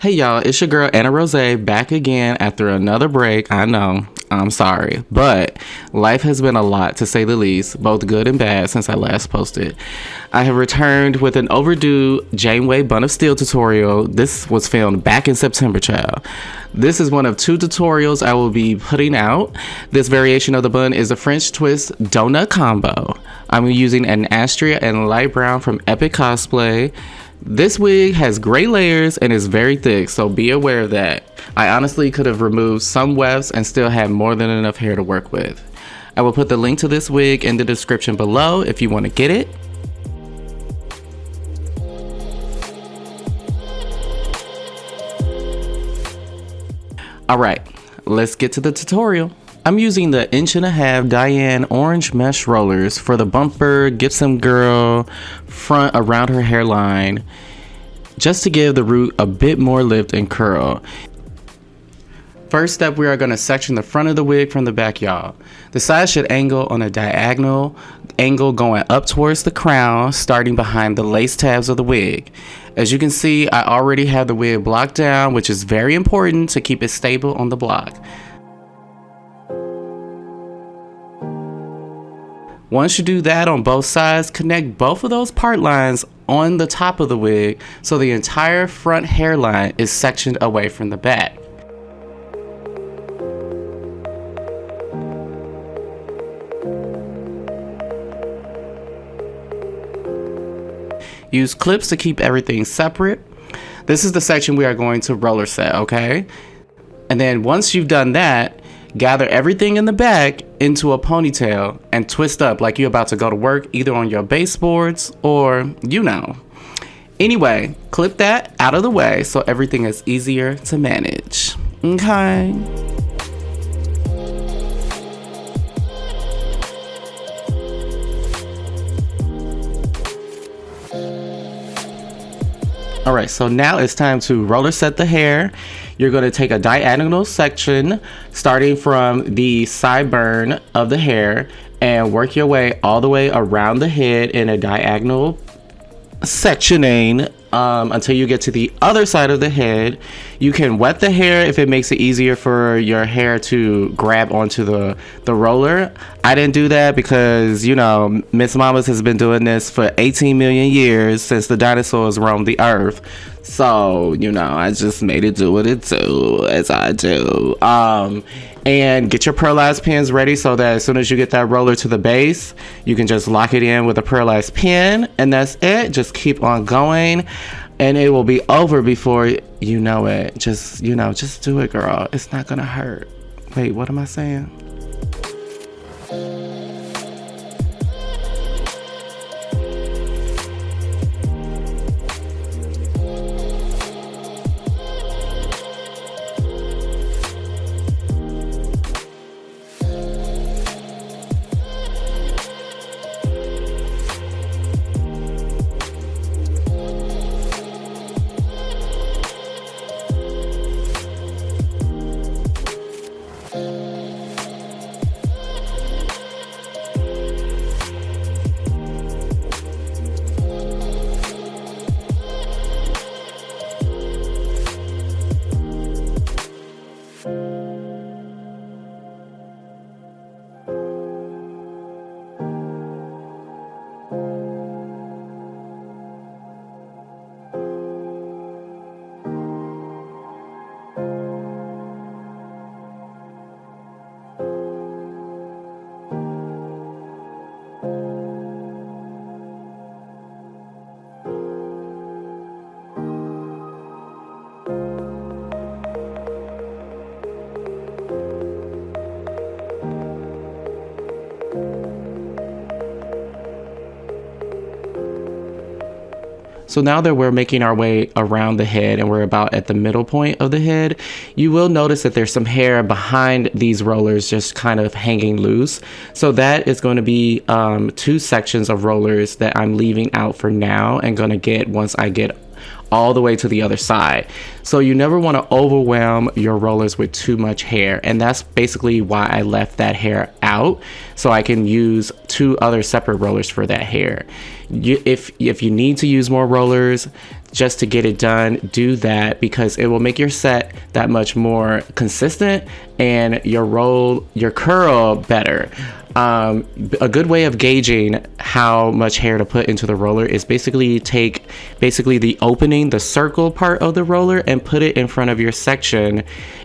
Hey y'all, it's your girl Anna Rozay back again after another break. I know, I'm sorry, but life has been a lot to say the least, both good and bad since I last posted. I have returned with an overdue Janeway Bun of Steel tutorial. This was filmed back in September, child. This is one of 2 tutorials I will be putting out. This variation of the bun is a French twist donut combo. I'm using an Astrea and light brown from Epic Cosplay. This wig has great layers and is very thick, so be aware of that. I honestly could have removed some wefts and still had more than enough hair to work with. I will put the link to this wig in the description below if you want to get it. Alright, let's get to the tutorial. I'm using the 1.5" Diane orange mesh rollers for the bumper Gibson girl front around her hairline, just to give the root a bit more lift and curl. First step, we are going to section the front of the wig from the back, y'all. The sides should angle on a diagonal angle going up towards the crown, starting behind the lace tabs of the wig. As you can see, I already have the wig blocked down, which is very important to keep it stable on the block. Once you do that on both sides, connect both of those part lines on the top of the wig so the entire front hairline is sectioned away from the back. Use clips to keep everything separate. This is the section we are going to roller set, okay? And then once you've done that, gather everything in the back into a ponytail and twist up like you're about to go to work, either on your baseboards or, you know. Anyway, clip that out of the way so everything is easier to manage. Okay. Alright, so now it's time to roller set the hair. You're going to take a diagonal section starting from the sideburn of the hair and work your way all the way around the head in a diagonal sectioning until you get to the other side of the head. You can wet the hair if it makes it easier for your hair to grab onto the roller. I didn't do that because, you know, Miss Mamas has been doing this for 18 million years since the dinosaurs roamed the earth. So, you know, I just made it do what it do, as I do. And get your pearlized pins ready so that as soon as you get that roller to the base, you can just lock it in with a pearlized pin, and that's it. Just keep on going and it will be over before you know it. Just, you know, just do it, girl. It's not gonna hurt. Wait, what am I saying? So now that we're making our way around the head and we're about at the middle point of the head, you will notice that there's some hair behind these rollers just kind of hanging loose. So that is going to be 2 sections of rollers that I'm leaving out for now and going to get once I get all the way to the other side. So you never want to overwhelm your rollers with too much hair, and that's basically why I left that hair out, so I can use 2 other separate rollers for that hair. If you need to use more rollers, just to get it done, do that, because it will make your set that much more consistent and your curl better. A good way of gauging how much hair to put into the roller is take the opening, the circle part of the roller, and put it in front of your section,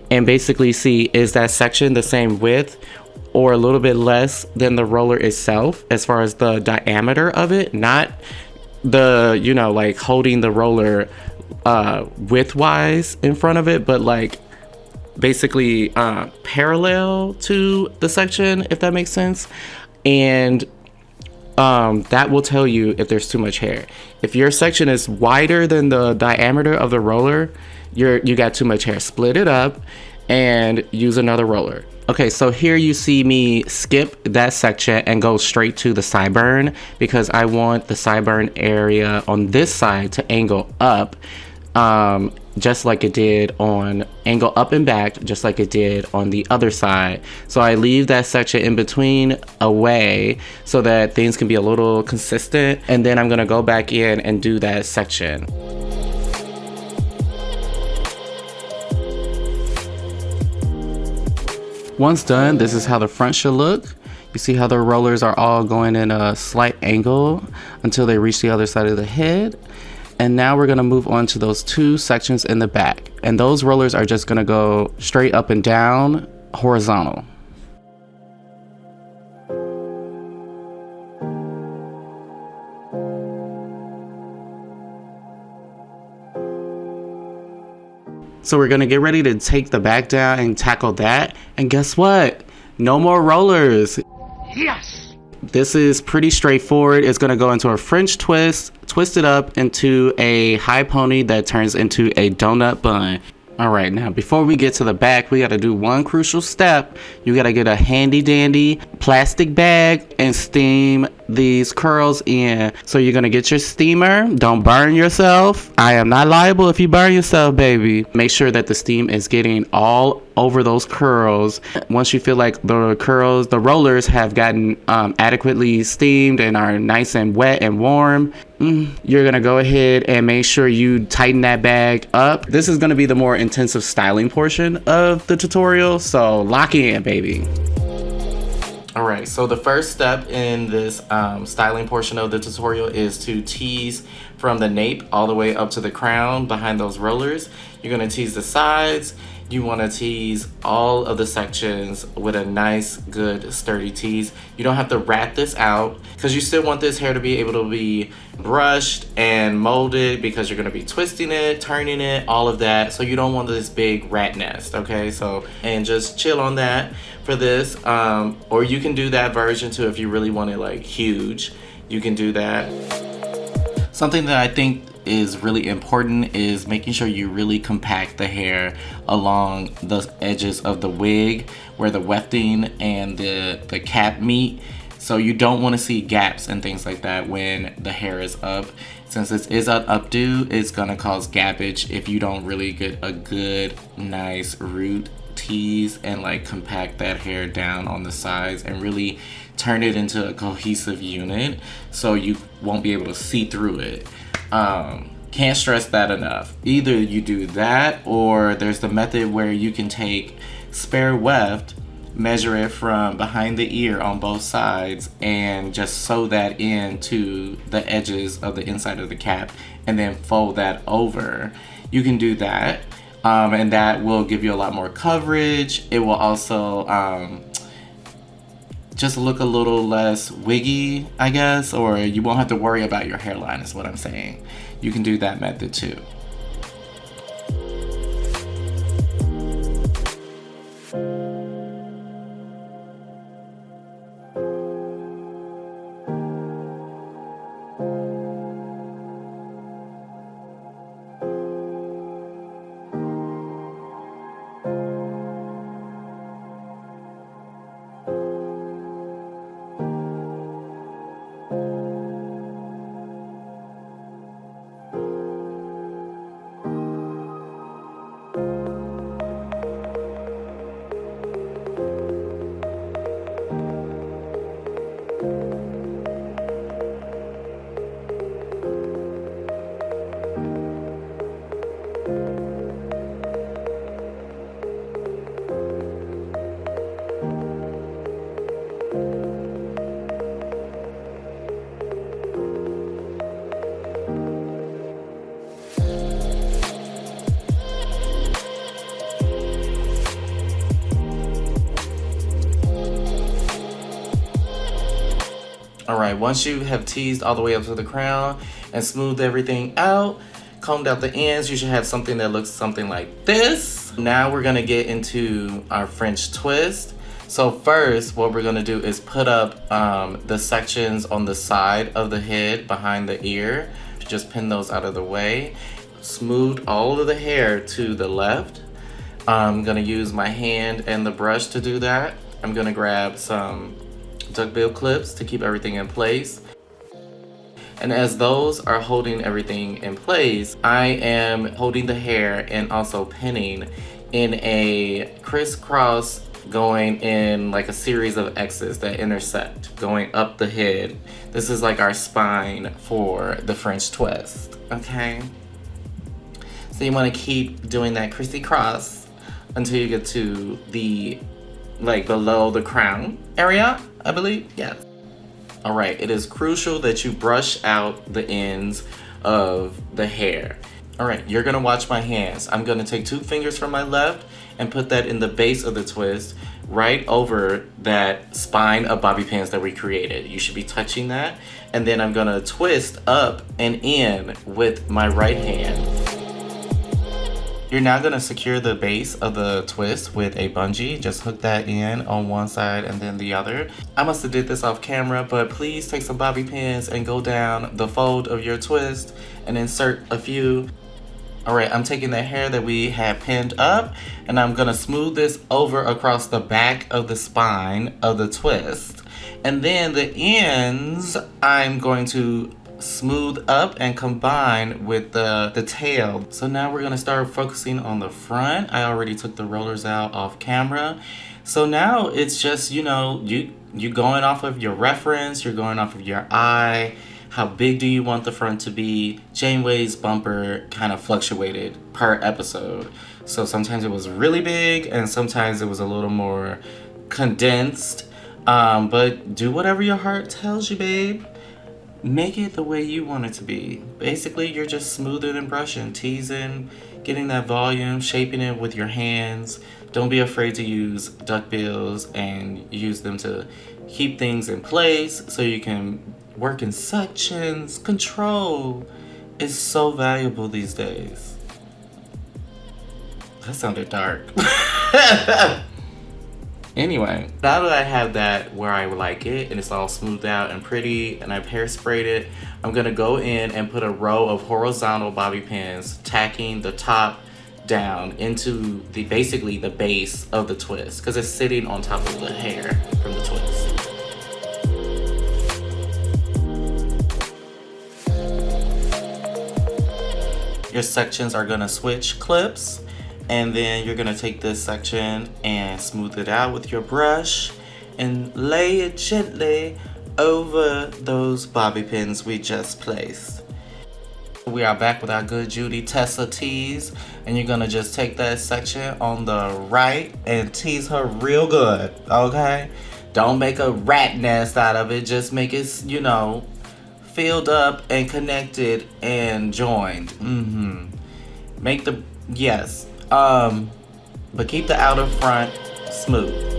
and basically see, is that section the same width or a little bit less than the roller itself as far as the diameter of it, not the, you know, like holding the roller width wise in front of it, but like basically parallel to the section, if that makes sense. And that will tell you if there's too much hair. If your section is wider than the diameter of the roller, you got too much hair. Split it up and use another roller. Okay, so here you see me skip that section and go straight to the sideburn, because I want the sideburn area on this side to angle up, just like it did angle up and back, just like it did on the other side. So I leave that section in between away so that things can be a little consistent. And then I'm gonna go back in and do that section. Once done, this is how the front should look. You see how the rollers are all going in a slight angle until they reach the other side of the head. And now we're gonna move on to those two sections in the back. And those rollers are just gonna go straight up and down, horizontal. So we're gonna get ready to take the back down and tackle that. And guess what? No more rollers. Yes! This is pretty straightforward. It's gonna go into a French twist, twist it up into a high pony that turns into a donut bun. All right, now before we get to the back, we gotta do one crucial step. You gotta get a handy dandy plastic bag and steam these curls in. So you're gonna get your steamer. Don't burn yourself. I am not liable if you burn yourself, baby. Make sure that the steam is getting all over those curls. Once you feel like the rollers have gotten adequately steamed and are nice and wet and warm, you're gonna go ahead and make sure you tighten that bag up. This is gonna be the more intensive styling portion of the tutorial, so lock in, baby. All right, so the first step in this styling portion of the tutorial is to tease from the nape all the way up to the crown behind those rollers. You're gonna tease the sides. You wanna tease all of the sections with a nice, good, sturdy tease. You don't have to rat this out because you still want this hair to be able to be brushed and molded, because you're gonna be twisting it, turning it, all of that. So you don't want this big rat nest, okay? So, and just chill on that for this. Or you can do that version too if you really want it like huge. You can do that. Something that I think is really important is making sure you really compact the hair along the edges of the wig where the wefting and the cap meet. So you don't want to see gaps and things like that when the hair is up. Since this is an updo, it's gonna cause gappage if you don't really get a good, nice root tease and like compact that hair down on the sides and really turn it into a cohesive unit so you won't be able to see through it. Can't stress that enough. Either you do that, or there's the method where you can take spare weft, measure it from behind the ear on both sides, and just sew that into the edges of the inside of the cap and then fold that over. You can do that, and that will give you a lot more coverage. It will also just look a little less wiggy, I guess, or you won't have to worry about your hairline is what I'm saying. You can do that method too. All right, once you have teased all the way up to the crown and smoothed everything out, combed out the ends, you should have something that looks something like this. Now we're gonna get into our French twist. So first, what we're gonna do is put up the sections on the side of the head behind the ear. Just pin those out of the way. Smooth all of the hair to the left. I'm gonna use my hand and the brush to do that. I'm gonna grab some duckbill clips to keep everything in place. And as those are holding everything in place, I am holding the hair and also pinning in a crisscross, going in like a series of X's that intersect, going up the head. This is like our spine for the French twist, okay? So you wanna keep doing that crissy-cross until you get to the, like below the crown area, I believe, yes. All right, it is crucial that you brush out the ends of the hair. All right, you're gonna watch my hands. I'm gonna take 2 fingers from my left and put that in the base of the twist, right over that spine of bobby pins that we created. You should be touching that. And then I'm gonna twist up and in with my right hand. You're now gonna secure the base of the twist with a bungee. Just hook that in on one side and then the other. I must have did this off camera, but please take some bobby pins and go down the fold of your twist and insert a few. All right, I'm taking the hair that we had pinned up and I'm gonna smooth this over across the back of the spine of the twist. And then the ends, I'm going to smooth up and combine with the tail. So now we're gonna start focusing on the front. I already took the rollers out off camera. So now it's just, you know, you going off of your reference, you're going off of your eye. How big do you want the front to be? Janeway's bumper kind of fluctuated per episode. So sometimes it was really big and sometimes it was a little more condensed. But do whatever your heart tells you, babe. Make it the way you want it to be. Basically, you're just smoothing and brushing, teasing, getting that volume, shaping it with your hands. Don't be afraid to use duckbills and use them to keep things in place so you can work in sections. Control is so valuable these days. That sounded dark. Anyway, now that I have that where I like it and it's all smoothed out and pretty and I've hairsprayed it, I'm gonna go in and put a row of horizontal bobby pins, tacking the top down into basically the base of the twist because it's sitting on top of the hair from the twist. Your sections are gonna switch clips. And then you're gonna take this section and smooth it out with your brush and lay it gently over those bobby pins we just placed. We are back with our good Judy Tessa tease, and you're gonna just take that section on the right and tease her real good, okay? Don't make a rat nest out of it, just make it, you know, filled up and connected and joined. Make the, yes. But keep the outer front smooth.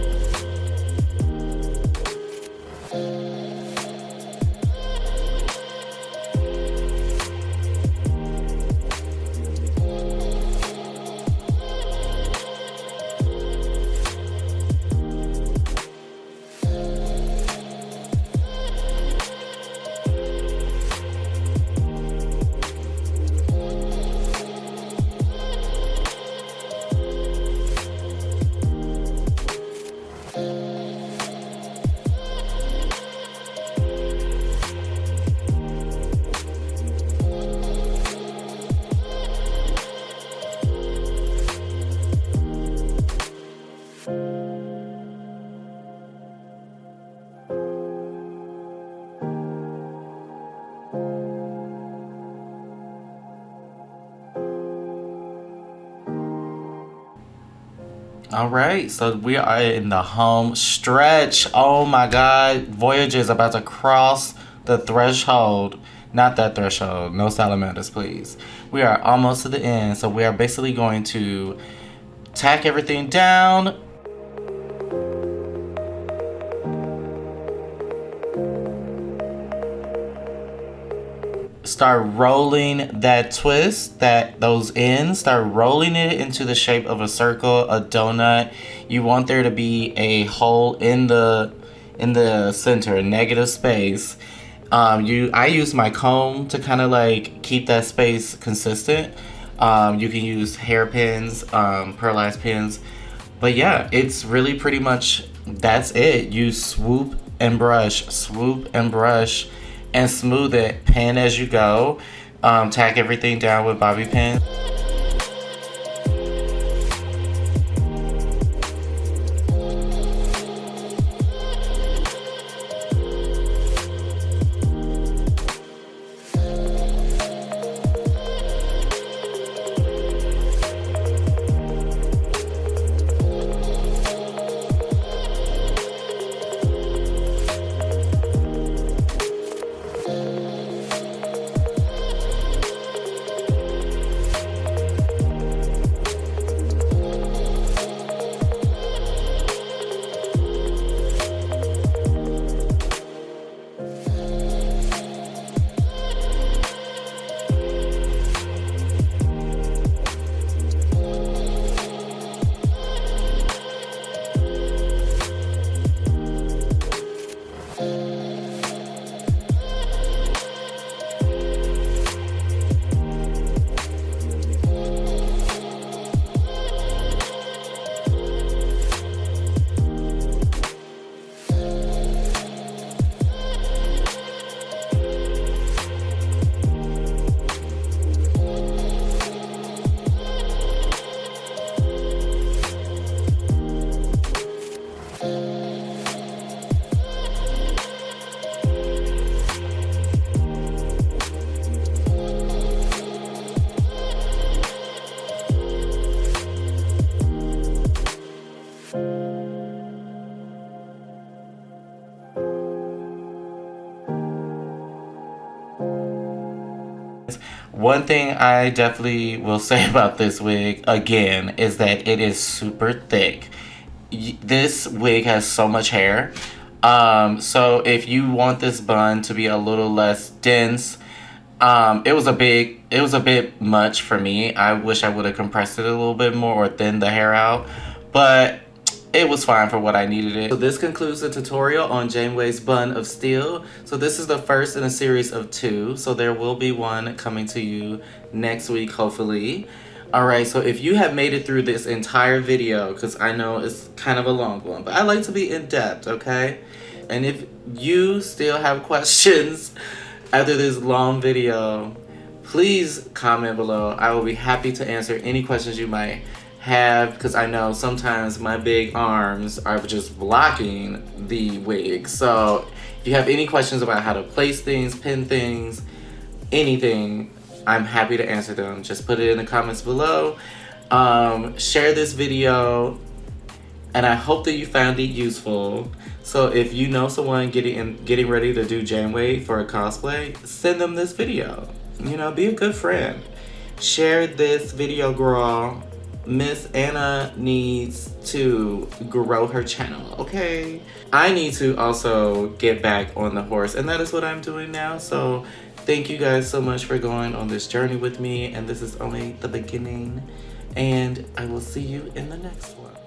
All right, so we are in the home stretch. Oh my God, Voyager is about to cross the threshold. Not that threshold, no salamanders, please. We are almost to the end, so we are basically going to tack everything down. start rolling that twist, those ends, start rolling it into the shape of a circle, a donut. You want there to be a hole in the center, a negative space. I use my comb to kind of like keep that space consistent. You can use hairpins, pearlized pins. But yeah, it's really pretty much, that's it. You swoop and brush, and smooth it, pan as you go. Tack everything down with bobby pins. One thing I definitely will say about this wig, again, is that it is super thick. This wig has so much hair. So if you want this bun to be a little less dense, it was a bit much for me. I wish I would have compressed it a little bit more or thinned the hair out, but it was fine for what I needed it. So this concludes the tutorial on Janeway's Bun of Steel. So this is the first in a series of 2. So there will be one coming to you next week, hopefully. Alright, so if you have made it through this entire video, because I know it's kind of a long one, but I like to be in depth, okay? And if you still have questions after this long video, please comment below. I will be happy to answer any questions you might have, because I know sometimes my big arms are just blocking the wig. So if you have any questions about how to place things, pin things, anything, I'm happy to answer them. Just put it in the comments below. Share this video, and I hope that you found it useful. So if you know someone getting ready to do Janeway for a cosplay, send them this video. You know, be a good friend. Share this video, girl. Miss Anna needs to grow her channel, okay? I need to also get back on the horse, and that is what I'm doing now. So thank you guys so much for going on this journey with me, and this is only the beginning, and I will see you in the next one.